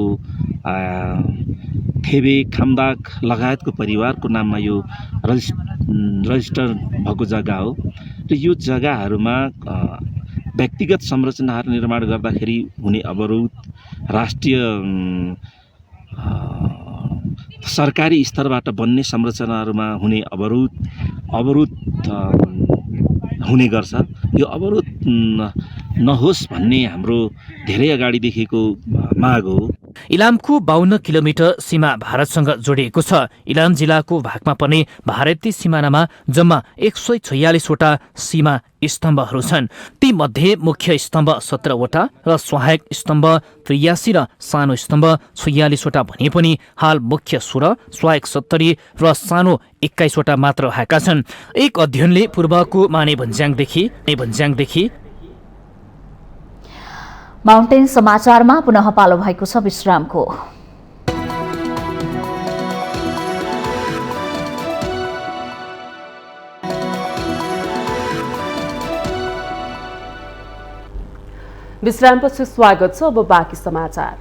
थेबे, खामदाग लगायतको परिवारको नाममा यो रजिस्टर भएको जग्गा हो। र यो जग्गाहरूमा व्यक्तिगत संरचनाहरू निर्माण गर्दाखेरि हुने अवरोध, राष्ट्रिय सरकारी स्तरबाट बन्ने संरचनाहरूमा हुने अवरोध हुने गर्छ। यो अवरोध नहोस् भन्ने हाम्रो धेरै अगाडिदेखिको माग हो। इलामको 52 किलोमिटर सीमा भारतसँग जोडिएको छ। इलाम जिल्लाको भागमा पर्ने भारतीय सिमानामा जम्मा 146 वटा सीमा स्तम्भहरू छन्। ती मध्ये मुख्य स्तम्भ 17 वटा र सहायक स्तम्भ 83 र सानो स्तम्भ 46 वटा भने पनि हाल मुख्य 16, सहायक 70 र सानो 21 वटा मात्र रहेका छन्। एक अध्ययनले पूर्वको मानेभन्ज्याङदेखि माउन्टेन समाचारमा पुनः पालो भएको छ विश्रामको। विश्रामपछि स्वागत छ। अब बाँकी समाचार।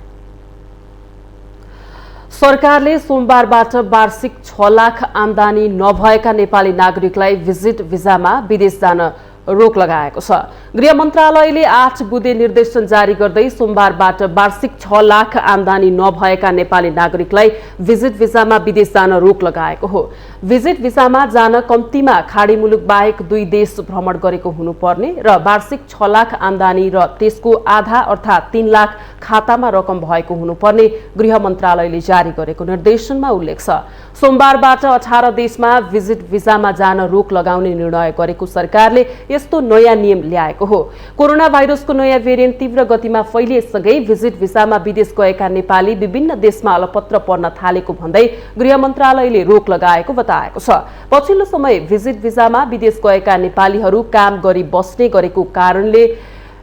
सरकारले सोमबारबाट वार्षिक 6 लाख आम्दानी नभएका नेपाली नागरिकलाई भिजिट भिजामा विदेश जान रोक लगाएको छ। गृह मन्त्रालयले 8 बुँदे निर्देशन जारी गर्दै सोमबारबाट वार्षिक 6 लाख आम्दानी नभएका नेपाली नागरिकलाई भिजिट भिजामा विदेश जान रोक लगाएको हो। भिजिट भिजामा जान कम्तीमा खाडी मुलुक बाहेक 2 देश भ्रमण गरेको हुनुपर्ने र वार्षिक 6 लाख आम्दानी र त्यसको आधा अर्थात् 3 लाख खातामा रकम भएको हुनुपर्ने गृह मन्त्रालयले जारी गरेको निर्देशनमा उल्लेख छ। सोमबारबाट 18 देशमा भिजिट भिजामा जान रोक लगाउने निर्णय गरेको सरकारले यस्तो नयाँ नियम ल्याएको हो। कोरोना भाइरसको नयाँ भेरिएन्ट तीव्र गतिमा फैलिएसँगै भिजिट भिसामा विदेश गएका नेपाली विभिन्न देशमा अलपत्र पर्न थालेको भन्दै गृह मन्त्रालयले रोक लगाएको बताएको छ। पछिल्लो समय भिजिट भिसामा विदेश गएका नेपालीहरू काम गरी बस्ने गरेको कारणले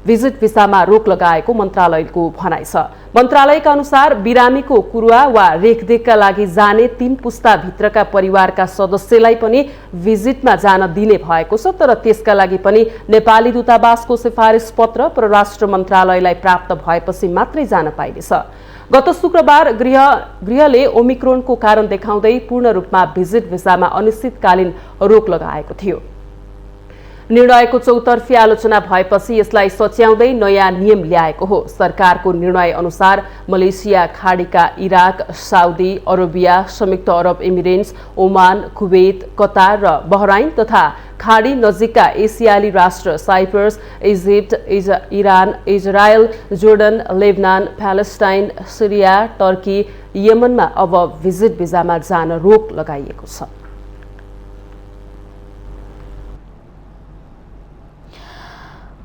भिजिट भिसामा रोक लगाएको मन्त्रालयको भनाइ छ। मन्त्रालयका अनुसार बिरामीको कुरुवा वा रेखदेखका लागि जाने 3 पुस्ताभित्रका परिवारका सदस्यलाई पनि भिजिटमा जान दिने भएको छ, तर त्यसका लागि पनि नेपाली दूतावासको सिफारिस पत्र परराष्ट्र मन्त्रालयलाई प्राप्त भएपछि मात्रै जान पाइनेछ। गत शुक्रबार गृहले ओमिक्रोनको कारण देखाउँदै पूर्ण रूपमा भिजिट भिसामा अनिश्चितकालीन रोक लगाएको थियो। निर्णयको चौतर्फी आलोचना भएपछि यसलाई सच्याउँदै नयाँ नियम ल्याएको हो। सरकारको निर्णय अनुसार मलेसिया खाडीका इराक, साउदी अरबिया, संयुक्त Arab Emirates, Oman, Kuwait, Qatar र बहराइन तथा खाडी नजिकका एसियाली राष्ट्र Cyprus, Egypt, Iran, Israel, Jordan, Lebanon, Palestine, Syria, Turkey, यमनमा अब भिजिट भिसामा जान रोक लगाइएको छ।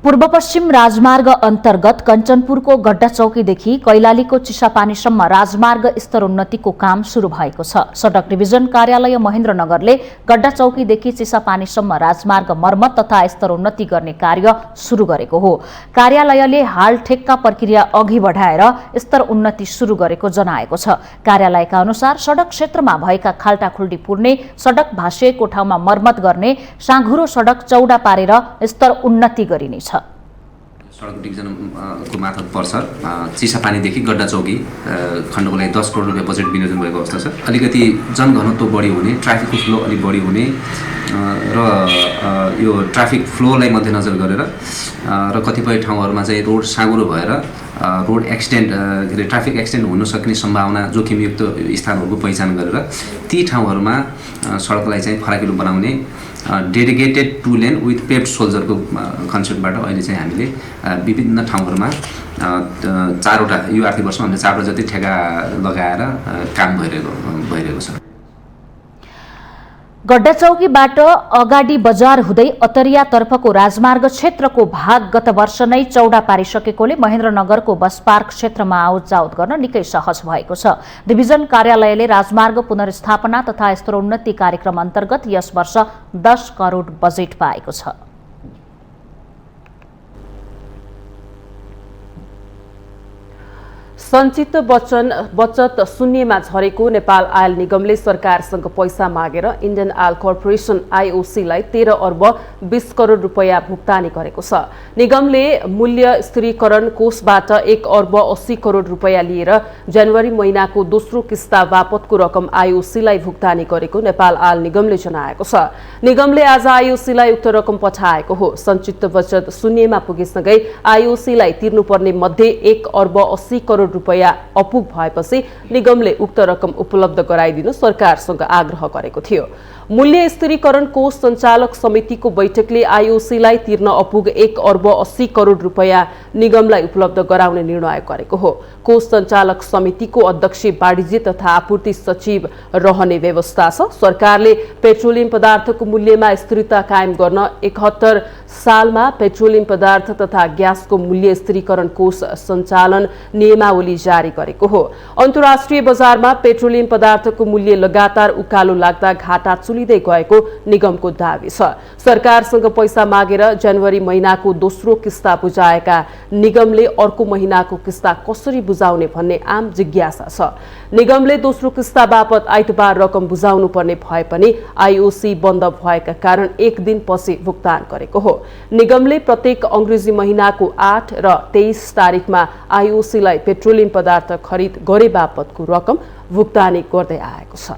पूर्व पश्चिम राजमार्ग अन्तर्गत कञ्चनपुरको गड्डा चौकीदेखि कैलालीको चिसापानीसम्म राजमार्ग स्तरोन्नतिको काम शुरू भएको छ। सडक डिभिजन कार्यालय महेन्द्रनगरले गड्डा चौकीदेखि चिसापानीसम्म राजमार्ग मर्मत तथा स्तरोन्नति गर्ने कार्य शुरू गरेको हो। कार्यालयले हाल ठेक्का प्रक्रिया अघि बढाएर स्तर उन्नति शुरू गरेको जनाएको छ। कार्यालयका अनुसार सडक क्षेत्रमा भएका खाल्टाखुल्टी पुर्ने, सडक भाँसिएको ठाउँमा मर्मत गर्ने, साँघुरो सडक चौडा पारेर स्तर उन्नति गरिनेछ। सडक डिभिजनको मार्फत पर्छ चिसापानीदेखि गड्डा चौकी खण्डको लागि 10 करोड रुपियाँ बजेट विनियोजन भएको अवस्था छ। अलिकति जनघनत्व बढी हुने, ट्राफिकको फ्लो अलिक बढी हुने र यो ट्राफिक फ्लोलाई मध्यनजर गरेर र कतिपय ठाउँहरूमा चाहिँ रोड साँघुरो भएर रोड एक्सिडेन्ट के अरे ट्राफिक एक्सिडेन्ट हुन सक्ने सम्भावना जोखिमयुक्त स्थानहरूको पहिचान गरेर ती ठाउँहरूमा सडकलाई चाहिँ फराकिलो बनाउने डेडिकेटेड 2 लेन विथ पेभ्ड सोल्जरको कन्सेप्टबाट अहिले चाहिँ हामीले विभिन्न ठाउँहरूमा 4वटा यो आर्थिक वर्षमा हामीले 4वटा जति ठेका लगाएर काम भइरहेको छ। गड्डा चौकीबाट अगाडि बजार हुँदै अतरियातर्फको राजमार्ग क्षेत्रको भाग गत वर्ष नै चौडा पारिसकेकोले महेन्द्रनगरको बस पार्क क्षेत्रमा आवत जावत गर्न निकै सहज भएको छ। डिभिजन कार्यालयले राजमार्ग पुनर्स्थापना तथा स्तरोन्नति कार्यक्रम अन्तर्गत यस वर्ष 10 करोड बजेट पाएको छ। सञ्चित बचत शून्यमा झरेको नेपाल आयल निगमले सरकारसँग पैसा मागेर इन्डियन आयल कर्पोरेसन आईओसीलाई 13 अर्ब 20 करोड रुपैयाँ भुक्तानी गरेको छ। निगमले मूल्य स्थिरीकरण कोषबाट 1 अर्ब 80 करोड रुपैयाँ लिएर जनवरी महिनाको दोस्रो किस्ता बापतको रकम आईओसीलाई भुक्तानी गरेको नेपाल आयल निगमले जनाएको छ। निगमले आज आईओसीलाई उक्त रकम पठाएको हो। सञ्चित बचत शून्यमा पुगेसँगै आईओसीलाई तिर्नुपर्ने मध्ये 1 अर्ब 80 करोड रुपैयाँ अपुग भएपछि निगमले उक्त रकम उपलब्ध गराइदिन सरकारसँग आग्रह गरेको थियो। मूल्य स्थिरीकरण कोष सञ्चालक समितिको बैठकले आईओसीलाई तिर्न अपुग 1 अर्ब 80 करोड रुपैयाँ निगमलाई उपलब्ध गराउने निर्णय गरेको हो। कोष सञ्चालक समितिको अध्यक्ष वाणिज्य तथा आपूर्ति सचिव रहने व्यवस्था छ। सरकारले पेट्रोलियम पदार्थको मूल्यमा स्थिरता कायम गर्न 71 सालमा पेट्रोलियम पदार्थ तथा ग्यासको मूल्य स्थिरीकरण कोष सञ्चालन नियमावली जारी गरेको हो। अन्तर्राष्ट्रिय बजारमा पेट्रोलियम पदार्थको मूल्य लगातार उकालो लाग्दा घाटा चुलिँदै गएको निगमको दावी छ। सरकारसँग पैसा मागेर जनवरी महिनाको दोस्रो किस्ता बुझाएका निगमले अर्को महिनाको किस्ता कसरी बुझाउने भन्ने आम जिज्ञासा छ। निगमले दोस्रो किस्ता बापत आइतबार रकम बुझाउनु पर्ने भए पनि आईओसी बन्द भएका कारण 1 दिन पछि भुक्तान गरेको हो। निगमले प्रत्येक अंग्रेजी महिनाको 8 र 23 तारिखमा आईओसीलाई पेट्रोलियम पदार्थ खरिद गरे बापतको रकम भुक्तानी गर्दै आएको छ।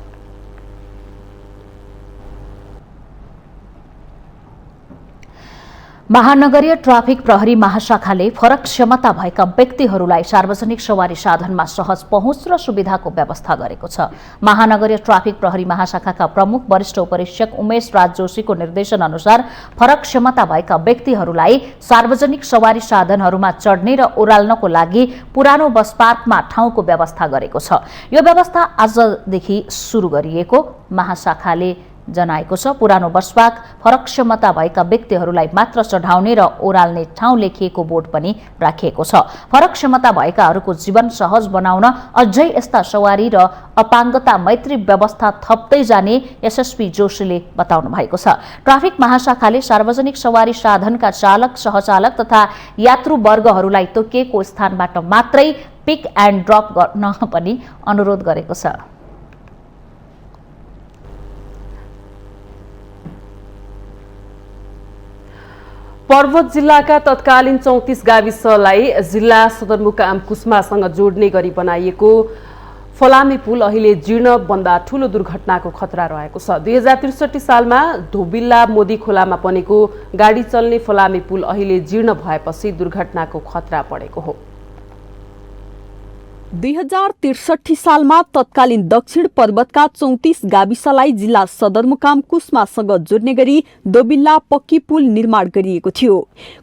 महानगरीय ट्राफिक प्रहरी महाशाखाले फरक क्षमता भएका व्यक्तिहरूलाई सार्वजनिक सवारी साधनमा सहज पहुँच र सुविधाको व्यवस्था गरेको छ। महानगरीय ट्राफिक प्रहरी महाशाखाका प्रमुख वरिष्ठ उपरीक्षक उमेश राज जोशीको निर्देशन अनुसार फरक क्षमता भएका व्यक्तिहरूलाई सार्वजनिक सवारी साधनहरूमा चढ्ने र ओह्राल्नको लागि पुरानो बस पार्कमा ठाउँको व्यवस्था गरेको छ। यो व्यवस्था आजदेखि सुरु गरिएको महाशाखाले जनाएको छ। पुरानो बसपाक फरक क्षमता भएका व्यक्तिहरूलाई मात्र चढाउने र ओह्राल्ने ठाउँ लेखिएको बोर्ड पनि राखिएको छ। फरक क्षमता भएकाहरूको जीवन सहज बनाउन अझै यस्ता सवारी र अपाङ्गता मैत्री व्यवस्था थप्दै जाने एसएसपी जोशीले बताउनु भएको छ। ट्राफिक महाशाखाले सार्वजनिक सवारी साधनका चालक, सहचालक तथा यात्रुवर्गहरूलाई तोकिएको स्थानबाट मात्रै पिक एन्ड ड्रप गर्न पनि अनुरोध गरेको छ। पर्वत जिल्लाका तत्कालीन 34 गाविसलाई जिल्ला सदरमुकाम कुस्मासँग जोड्ने गरी बनाइएको फलामे पुल अहिले जीर्ण बन्दा ठूलो दुर्घटनाको खतरा रहेको छ। 2063 सालमा धोबिल्ला मोदी खोलामा बनेको गाडी चल्ने फलामे पुल अहिले जीर्ण भएपछि दुर्घटनाको खतरा बढेको हो। 2063 सालमा तत्कालीन दक्षिण पर्वतका 34 गाविसलाई जिल्ला सदरमुकाम कुस्मासँग जोड्ने गरी दोबिल्ला पक्की पुल निर्माण गरिएको थियो।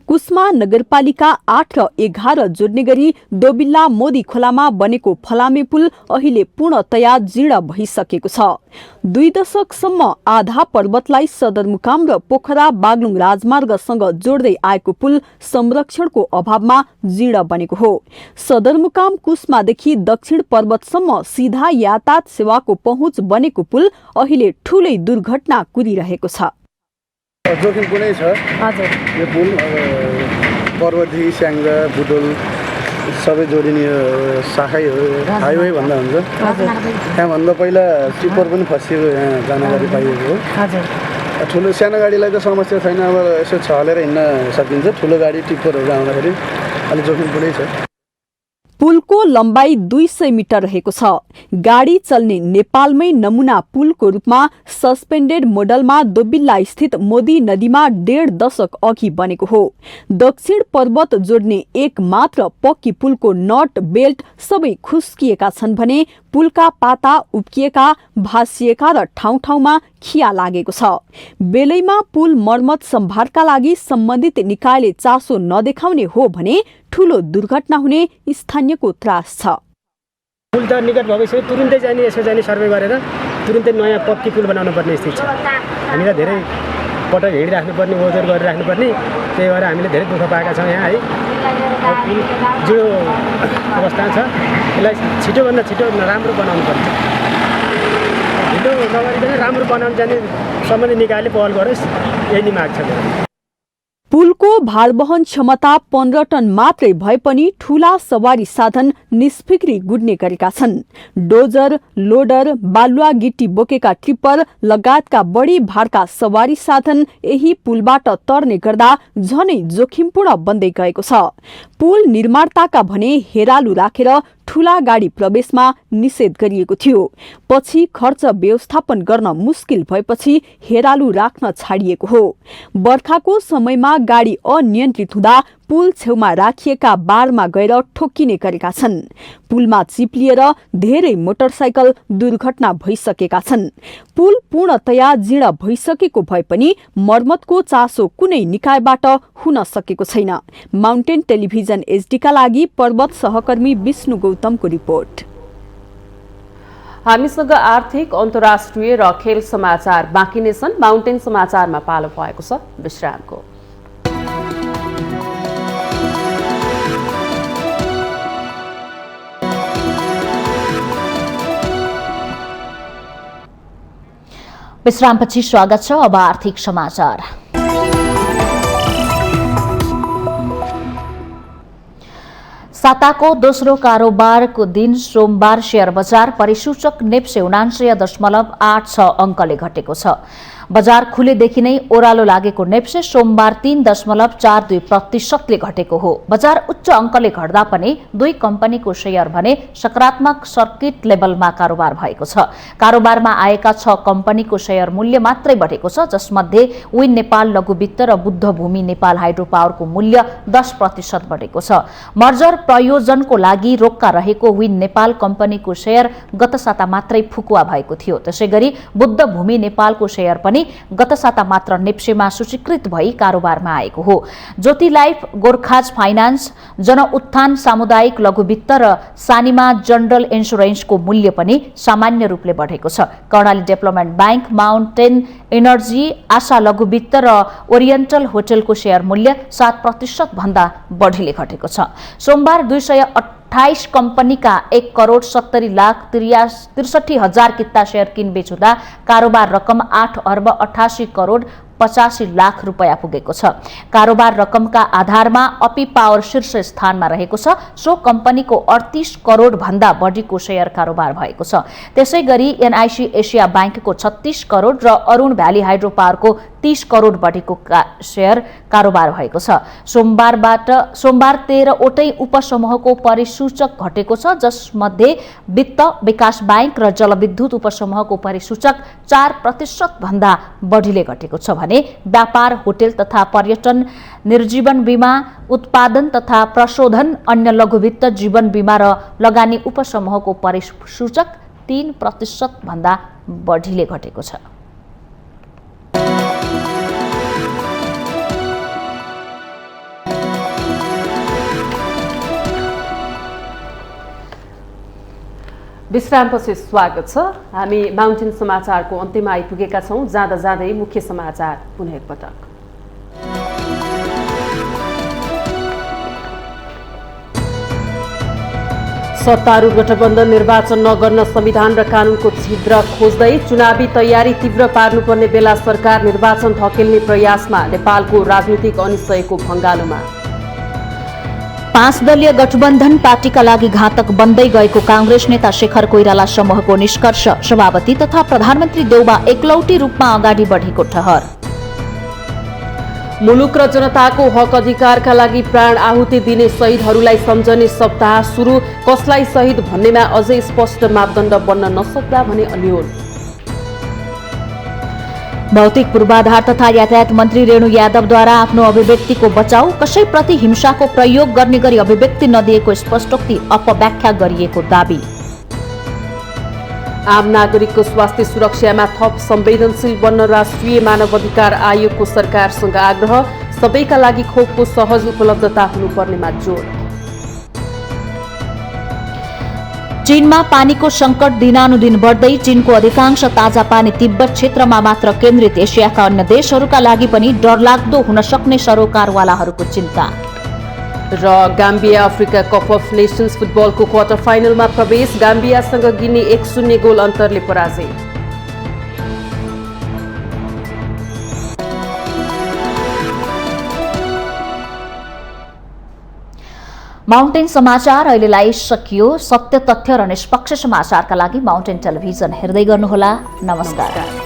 कुस्मा नगरपालिका 8 र 11 जोड्ने गरी दोबिल्ला मोदी खोलामा बनेको फलामे पुल अहिले पूर्णतया जीर्ण भइसकेको छ। 2 दशकसम्म आधा पर्वतलाई सदरमुकाम र पोखरा बागलुङ राजमार्गसँग जोड्दै आएको पुल संरक्षणको अभावमा जीर्ण बनेको हो। सदरमुकाम कुस्मादेखि दक्षिण पर्वतसम्म सीधा यातायात सेवाको पहुँच बनेको पुल अहिले ठूलै दुर्घटना कुरिरहेको छ। जोखिम कुनै छ? हजुर, यो पुल पर्वतदेखि स्याङ्जा बुटोल सबै जोडिने शाखै हो, हाइवे भन्दा हुन्छ। त्यहाँभन्दा पहिला टिप्पर पनि फसिएको यहाँ जानकारी पाइएको हो। ठुलो सानो गाडीलाई त समस्या छैन, अब यसो छलेर हिँड्न सकिन्छ। ठुलो गाडी टिप्परहरू आउँदाखेरि अलिक जोखिम पुरै छ। पुलको लम्बाई 200 मिटर रहेको छ। गाडी चल्ने नेपालमै नमुना पुलको रूपमा सस्पेन्डेड मोडलमा दोबिल्ला स्थित मोदी नदीमा 1.5 दशक अघि बनेको हो। दक्षिण पर्वत जोड्ने एक मात्र पक्की पुलको नट बेल्ट सबै खुस्किएका छन् भने पुलका पाता उब्किएका, भाँसिएका र ठाउँ ठाउँमा खिया लागेको छ। बेलैमा पुल मर्मत सम्भारका लागि सम्बन्धित निकायले चासो नदेखाउने हो भने ठूलो दुर्घटना हुने स्थानीयको त्रास छ। पुल त निकट भविष्य तुरुन्तै जाने यसो जाने सर्वे गरेर तुरुन्तै नयाँ पक्की पुल बनाउनु पर्ने स्थिति छ। हामीलाई धेरै पटक हिँडिराख्नुपर्ने, ओजर गरिराख्नुपर्ने, त्यही भएर हामीले धेरै दुःख पाएका छौँ यहाँ है। जो अवस्था छ यसलाई छिटोभन्दा छिटो राम्रो बनाउनु पर्छ। छिटो नगरिकन राम्रो बनाउनु जाने सम्बन्धित निकायले पहल गरोस्, यही नै माग छ। पुलको भारवहन क्षमता 15 टन मात्रै भए पनि ठूला सवारी साधन निष्फिक्री गुड्ने गरेका छन्। डोजर, लोडर, बालुवा गिट्टी बोकेका ट्रिप्पर लगायतका बढी भारका सवारी साधन यही पुलबाट तर्ने गर्दा झनै जोखिमपूर्ण बन्दै गएको छ। पुल निर्माणताका भने हेरालु राखेर ठूला गाडी प्रवेशमा निषेध गरिएको थियो। पछि खर्च व्यवस्थापन गर्न मुस्किल भएपछि हेरालु राख्न छाडिएको हो। बर्खाको समयमा गाडी अनियन्त्रित हुँदा पुल छेउमा राखिएका बारमा गएर ठोक्किने गरेका छन्। पुलमा चिप्लिएर धेरै मोटरसाइकल दुर्घटना भइसकेका छन्। पुल पूर्णतया जीर्ण भइसकेको भए पनि मर्मतको चासो कुनै निकायबाट हुन सकेको छैन। माउन्टेन टेलिभिजन एचडीका लागि पर्वत सहकर्मी विष्णु गौतमको रिपोर्ट। हामीसँग आर्थिक, अन्तर्राष्ट्रिय र खेल समाचार बाँकी नै छन्। माउन्टेन समाचारमा पालो भएको छ विश्रामको। विश्रामपछि स्वागत छ। अब आर्थिक समाचार। साताको दोस्रो कारोबारको दिन सोमबार शेयर बजार परिसूचक नेप्से 79.86 अङ्कले घटेको छ। बजार खुलेदेखि नै ओह्रालो लागेको नेप्से सोमबार 3.42% घटेको हो। बजार उच्च अङ्कले घट्दा पनि दुई कम्पनीको शेयर भने सकारात्मक सर्किट लेभलमा कारोबार भएको छ। कारोबारमा आएका 6 कम्पनीको शेयर मूल्य मात्रै बढेको छ, जसमध्ये विन नेपाल लघु वित्त र बुद्ध भूमि नेपाल हाइड्रो पावरको मूल्य 10% बढेको छ। मर्जर प्रयोजनको लागि रोक्का रहेको विन नेपाल कम्पनीको शेयर गत साता मात्रै फुकुवा भएको थियो। त्यसैगरी बुद्ध भूमि नेपालको शेयर पनि पनि गत साता मात्र नेप्सेमा सूचीकृत भई कारोबारमा आएको हो। ज्योति लाइफ, गोर्खाज फाइनान्स, जनउत्थान सामुदायिक लघु वित्त र सानिमा जनरल इन्स्योरेन्सको मूल्य पनि सामान्य रूपले बढेको छ। Karnali development bank, mountain energy, Asha लघु वित्त र ओरिएन्टल होटलको शेयर मूल्य 7% भन्दा बढीले घटेको छ। सोमबार 228 कम्पनीका 1,70,63,60,000 किता शेयर किनबेच हुँदा कारोबार रकम 8,88,85,00,00,000 रुपैयाँ पुगेको छ। कारोबार रकमका आधारमा अपी पावर शीर्ष स्थानमा रहेको छ। सो कम्पनीको 38 करोड भन्दा बढीको शेयर कारोबार भएको छ। त्यसैगरी एनआईसी एसिया बैंकको 36 करोड र अरुण भ्याली हाइड्रो पावरको 30 करोड बढीको शेयर कारोबार भएको छ। सोमबार 13 वटै उपसमूहको परिसूचक घटेको छ, जसमध्ये वित्त, विकास बैंक र जलविद्युत उपसमूहको परिसूचक 4% भन्दा बढीले घटेको छ भने व्यापार, होटल तथा पर्यटन, निर्जीवन बीमा, उत्पादन तथा प्रशोधन, अन्य लघुवित्त, जीवन बीमा र लगानी उपसमूहको परिसूचक 3% भन्दा बढीले घटेको छ। विश्रामपछि स्वागत छ। हामी माउन्टेन समाचारको अन्त्यमा आइपुगेका छौं। जाँदा जाँदै मुख्य समाचार पुनः एकपटक। सत्तारूढ गठबन्धन निर्वाचन नगर्न संविधान र कानूनको छिद्र खोज्दै चुनावी तयारी तीव्र पार्नुपर्ने बेला सरकार निर्वाचन धकेल्ने प्रयासमा, नेपालको राजनीतिक अनिश्चयको भङ्गालोमा। 5 दलीय गठबन्धन पार्टीका लागि घातक बन्दै गएको कांग्रेस नेता शेखर कोइराला समूहको निष्कर्ष, सभापति तथा प्रधानमन्त्री देउबा एकलौटी रूपमा अगाडि बढेको ठहर। मुलुक र जनताको हक अधिकारका लागि प्राण आहुति दिने शहीदहरूलाई सम्झने सप्ताह सुरु, कसलाई शहीद भन्नेमा अझै स्पष्ट मापदण्ड बन्न नसक्दा भने अन्यल। भौतिक पूर्वाधार तथा यातायात मन्त्री रेणु यादवद्वारा आफ्नो अभिव्यक्तिको बचाउ, कसैप्रति हिंसाको प्रयोग गर्ने गरी अभिव्यक्ति नदिएको स्पष्टोक्ति, अपव्याख्या गरिएको दाबी। आम नागरिकको स्वास्थ्य सुरक्षामा थप संवेदनशील बन्न राष्ट्रिय मानवाधिकार आयोगको सरकारसँग आग्रह, सबैका लागि खोपको सहज उपलब्धता हुनुपर्नेमा जोड। चीनमा पानीको संकट दिनानुदिन बढ्दै, चीनको अधिकांश ताजा पानी तिब्बत क्षेत्रमा मात्र केन्द्रित, एसियाका अन्य देशहरूका लागि पनि डरलाग्दो हुन सक्ने सरोकारवालाहरूको चिन्ता। र Gambia Africa cup of nations फुटबलको क्वार्टर फाइनलमा प्रवेश, गाम्बियासँग गिनी 1-0 गोल अन्तरले पराजय। माउन्टेन समाचार अहिलेलाई सकियो। सत्य, तथ्य र निष्पक्ष समाचारका लागि माउन्टेन टेलिभिजन हेर्दै गर्नुहोला। नमस्कार।